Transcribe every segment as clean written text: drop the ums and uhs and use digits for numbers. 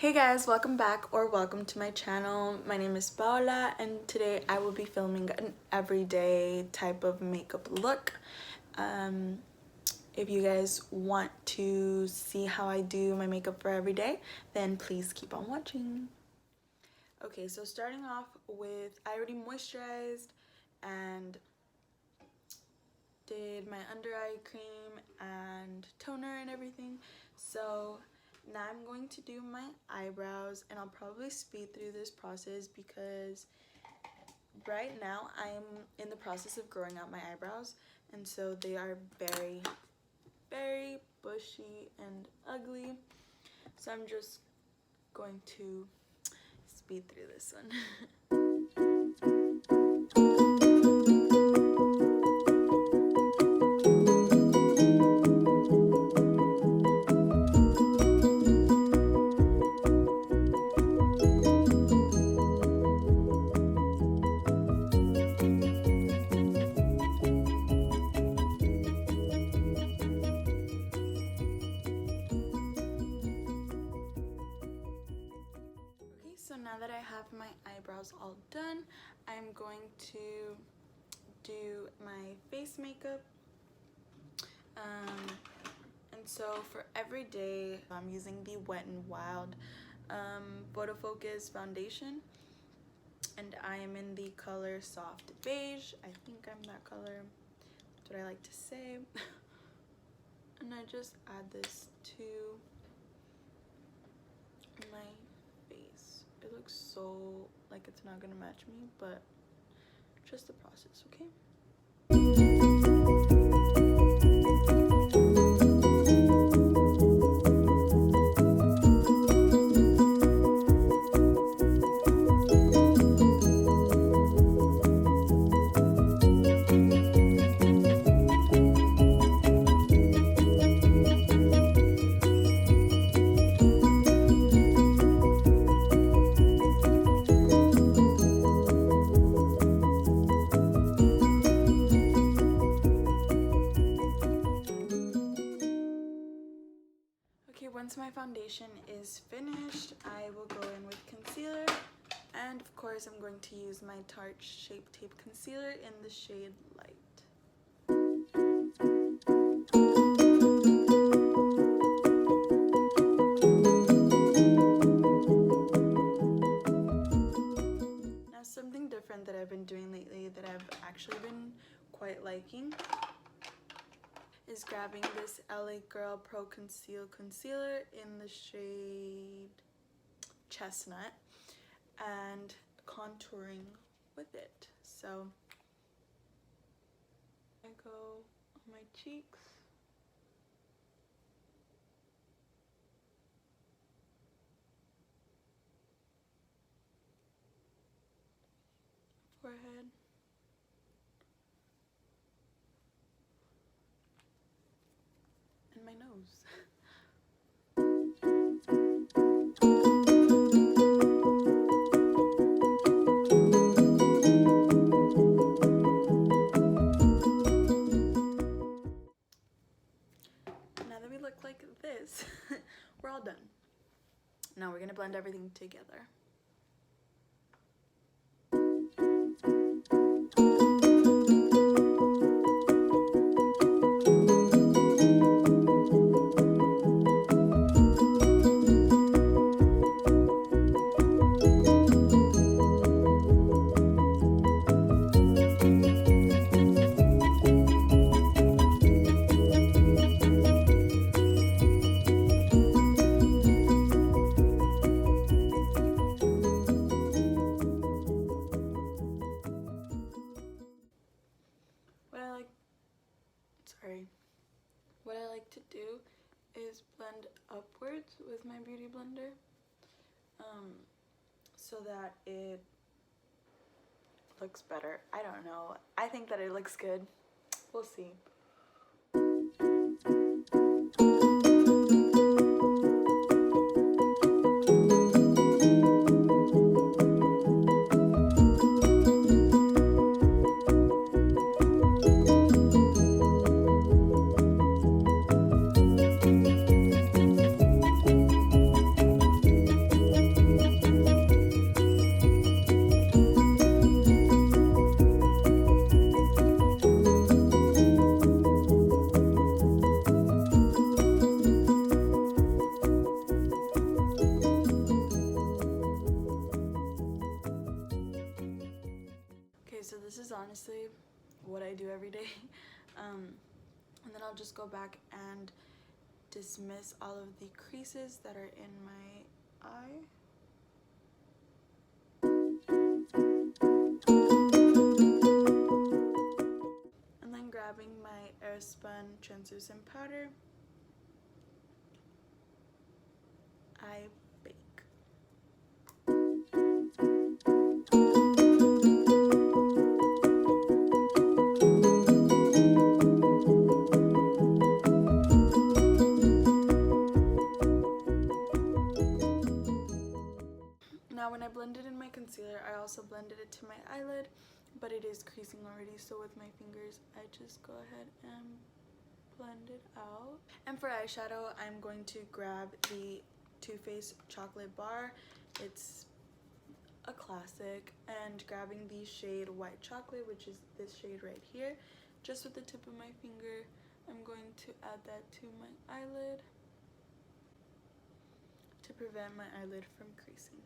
Hey guys, welcome back or welcome to my channel. My name is Paola and today I will be filming an everyday type of makeup look. If you guys want to see how I do my makeup for every day, then please keep on watching. Okay, so starting off with, I already moisturized and did my under eye cream and toner and everything. So now I'm going to do my eyebrows, and I'll probably speed through this process because right now I'm in the process of growing out my eyebrows, and so they are very bushy and ugly. So I'm just going to speed through this one. So now that I have my eyebrows all done, I'm going to do my face makeup. And so for every day, I'm using the Wet n Wild Photo Focus foundation, and I am in the color Soft Beige. I think I'm that color. That's what I like to say. And I just add this to my face. It looks so like it's not gonna match me, but just the process, okay? Once my foundation is finished, I will go in with concealer, and of course I'm going to use my Tarte Shape Tape Concealer in the shade Light. Now something different that I've been doing lately that I've actually been quite liking is grabbing this LA Girl Pro Conceal Concealer in the shade Chestnut and contouring with it. So I go on my cheeks, forehead, and my nose. Now that we look like this, we're all done. Now we're gonna blend everything together. What I like to do is blend upwards with my beauty blender, so that it looks better. I don't know. I think that it looks good. We'll see. honestly what I do every day. And then I'll just go back and dismiss all of the creases that are in my eye. And then grabbing my Airspun translucent powder, I bake. Now when I blended in my concealer, I also blended it to my eyelid, but it is creasing already, so with my fingers I just go ahead and blend it out. And for eyeshadow, I'm going to grab the Too Faced Chocolate Bar. It's a classic, and grabbing the shade White Chocolate, which is this shade right here, just with the tip of my finger, I'm going to add that to my eyelid to prevent my eyelid from creasing.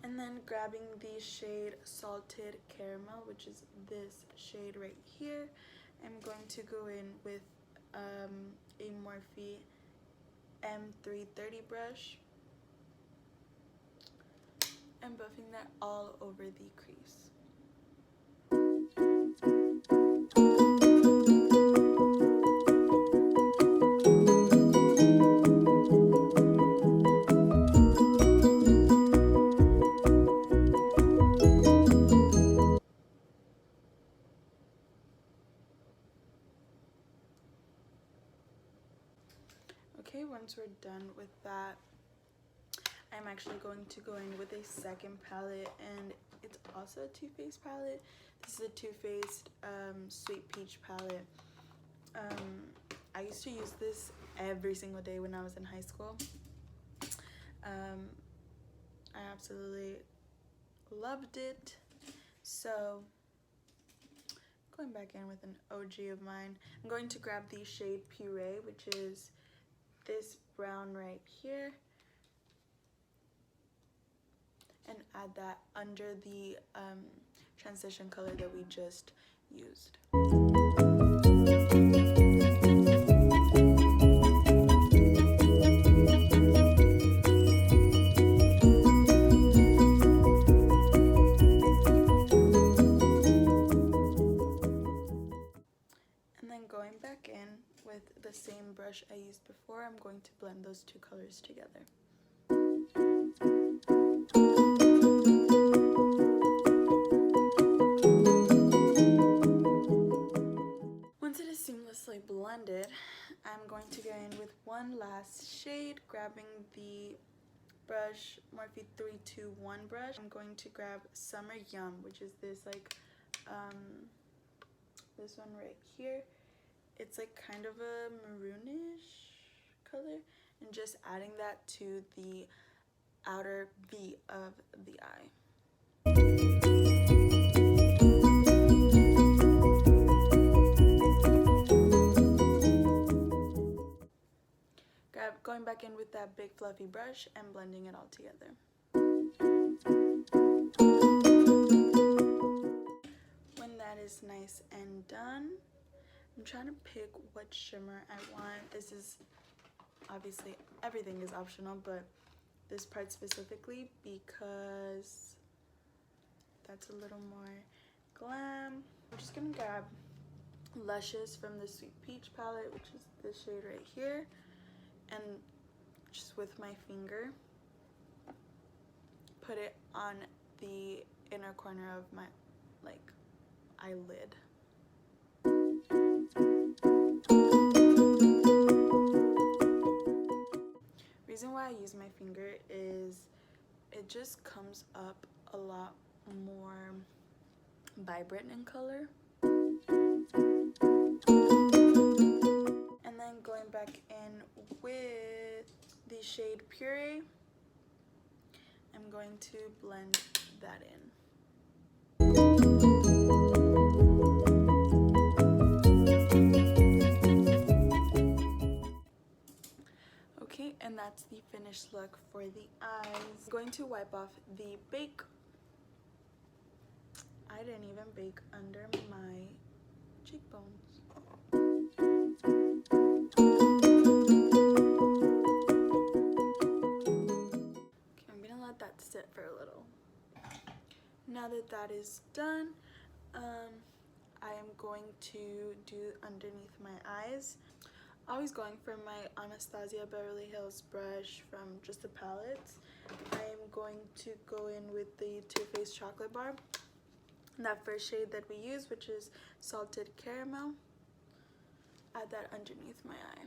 And then grabbing the shade Salted Caramel, which is this shade right here, I'm going to go in with a Morphe M330 brush and buffing that all over the crease. Okay, once we're done with that, I'm actually going to go in with a second palette, and it's also a Too Faced palette. This is a Too Faced Sweet Peach palette. I used to use this every single day when I was in high school. I absolutely loved it. So going back in with an OG of mine, I'm going to grab the shade Puree, which is this brown right here, and add that under the transition color that we just used. And then going back in with the same brush I used before, I'm going to blend those two colors together. Once it is seamlessly blended, I'm going to go in with one last shade, grabbing the brush, Morphe 321 brush. I'm going to grab Summer Yum, which is this like this one right here. It's like kind of a maroonish color, and just adding that to the outer V of the eye. Going back in with that big fluffy brush and blending it all together. When that is nice and done, I'm trying to pick what shimmer I want. This is obviously, everything is optional, but this part specifically, because that's a little more glam. I'm just gonna grab Luscious from the Sweet Peach palette, which is this shade right here, and just with my finger put it on the inner corner of my like eyelid. Reason why I use my finger is it just comes up a lot more vibrant in color. And then going back in with the shade Puree, I'm going to blend that in. Okay, and that's the finished look for the eyes. I'm going to wipe off the bake I didn't even bake under my cheekbones. Okay, I'm gonna let that sit for a little. Now that that is done, I am going to do underneath my eyes. Always going for my Anastasia Beverly Hills brush from just the palettes. I am going to go in with the Too Faced Chocolate Bar. That first shade that we use, which is Salted Caramel. Add that underneath my eye.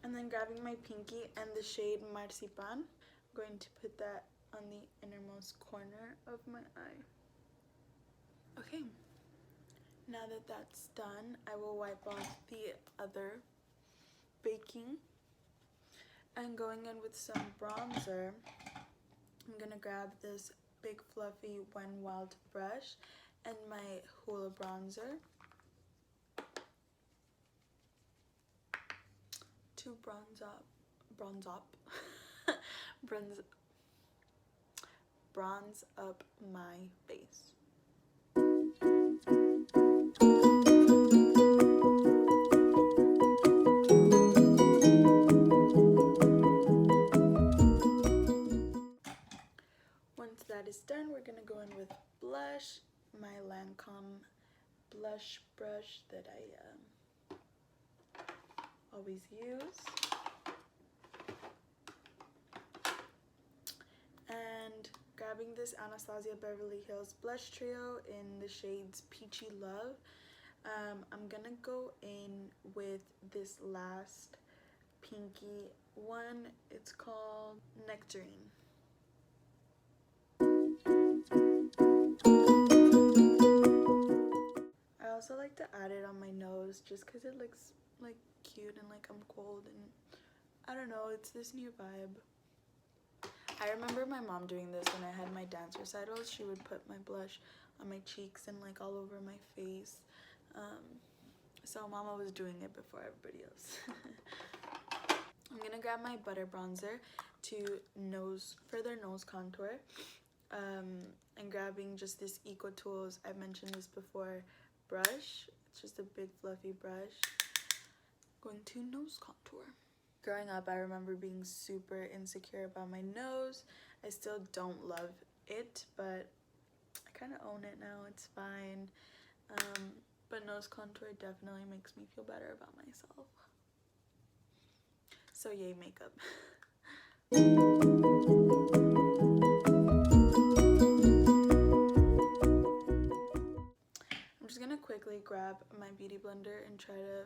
And then grabbing my pinky and the shade Marzipan, I'm going to put that on the innermost corner of my eye. Okay, now that that's done, I will wipe off the other baking. And going in with some bronzer, I'm gonna grab this big fluffy When Wild brush and my Hoola bronzer to bronze up my face. Once that is done, we're gonna go in with blush, my Lancome blush brush that I always use. And grabbing this Anastasia Beverly Hills blush trio in the shades Peachy Love. I'm gonna go in with this last pinky one. It's called Nectarine. I also like to add it on my nose just because it looks like cute and like I'm cold, and I don't know, it's this new vibe. I remember my mom doing this when I had my dance recitals. She would put my blush on my cheeks and like all over my face. So mama was doing it before everybody else. I'm gonna grab my butter bronzer to further nose contour. And grabbing just this Eco Tools, I've mentioned this before, brush. It's just a big fluffy brush. Going to nose contour. Growing up, I remember being super insecure about my nose. I still don't love it, but I kind of own it now. It's fine. But nose contour definitely makes me feel better about myself. So yay, makeup. I'm just gonna quickly grab my beauty blender and try to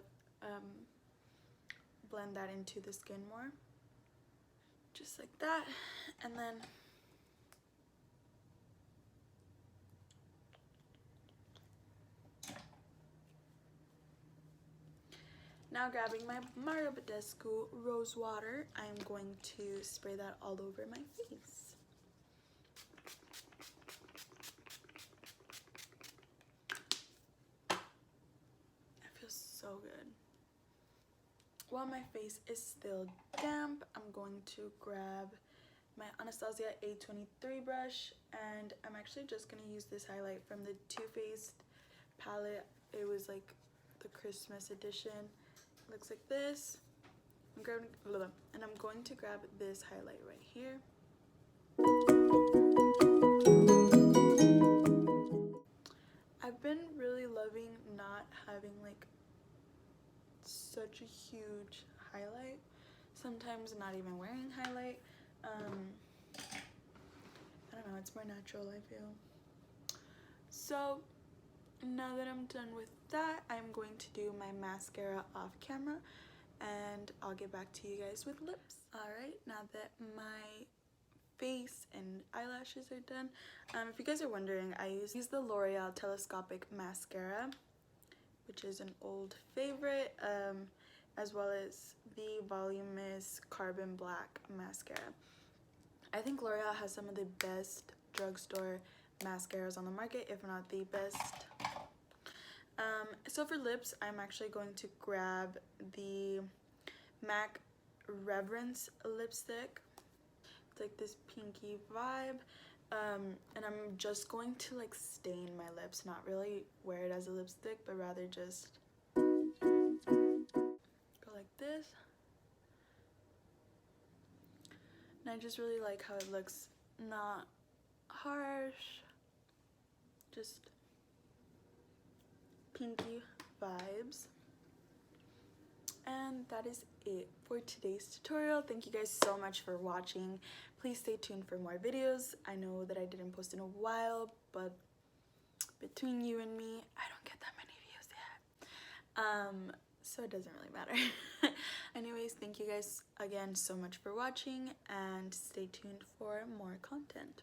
blend that into the skin more. Just like that. And then now grabbing my Mario Badescu Rose Water, I'm going to spray that all over my face. It feels so good. While my face is still damp, I'm going to grab my Anastasia A23 brush, and I'm actually just going to use this highlight from the Too Faced palette. It was like the Christmas edition. It looks like this. I'm going to grab this highlight right here. I've been really loving not having like such a huge highlight. Sometimes not even wearing highlight. I don't know, it's more natural, I feel. So now that I'm done with that, I'm going to do my mascara off camera, and I'll get back to you guys with lips. Alright, now that my face and eyelashes are done, if you guys are wondering, I use the L'Oreal Telescopic Mascara, which is an old favorite, as well as the Voluminous Carbon Black Mascara. I think L'Oreal has some of the best drugstore mascaras on the market, if not the best. So for lips, I'm actually going to grab the MAC Reverence lipstick. It's like this pinky vibe. And I'm just going to like stain my lips, not really wear it as a lipstick, but rather just go like this. And I just really like how it looks, not harsh, just pinky vibes. And that is it for today's tutorial. Thank you guys so much for watching. Please stay tuned for more videos. I know that I didn't post in a while, but between you and me, I don't get that many views yet. So it doesn't really matter. Anyways, thank you guys again so much for watching, and stay tuned for more content.